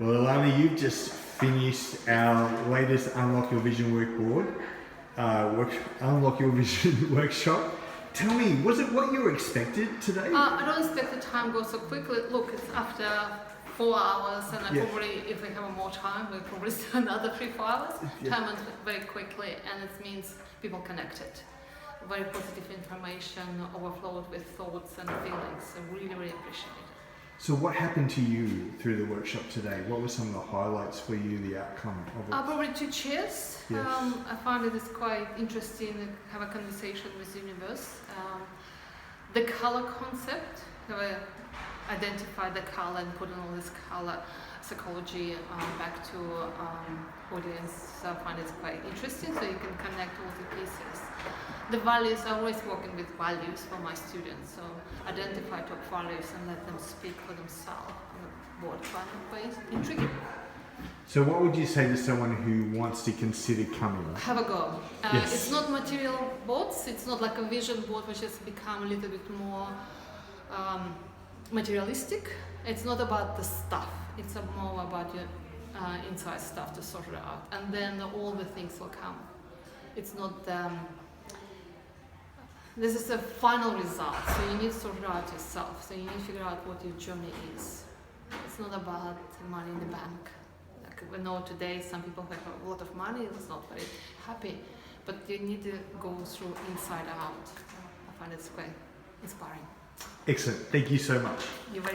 Well, Elena, you've just finished our latest Unlock Your Vision Unlock Your Vision workshop. Tell me, was it what you were expected today? I don't expect the time goes so quickly. Look, it's after 4 hours, and I probably, if we have more time, we'll probably do another 3-4 hours. Time went very quickly, and it means people connected. Very positive information, overflowed with thoughts and feelings. So really, really appreciate it. So what happened to you through the workshop today? What were some of the highlights for you, the outcome of it? Probably 2 cheers. Yes. I find it is quite interesting to have a conversation with the universe. The color concept, identify the color and put in all this color psychology back to audience. So I find it quite interesting, so you can connect all the pieces. The values, I'm always working with values for my students, so identify top values and let them speak for themselves on a board kind of ways. Intriguing. So what would you say to someone who wants to consider coming? Have a go. Yes. It's not material boards, it's not like a vision board which has become a little bit more materialistic. It's not about the stuff, it's more about your inside stuff to sort it out, and then all the things will come. It's not this is a final result, so you need to sort it out yourself, so you need to figure out what your journey is. It's not about money in the bank. Like we know today some people have a lot of money, it's not very happy, but you need to go through inside out. I find it's quite inspiring. Excellent, thank you so much. You're very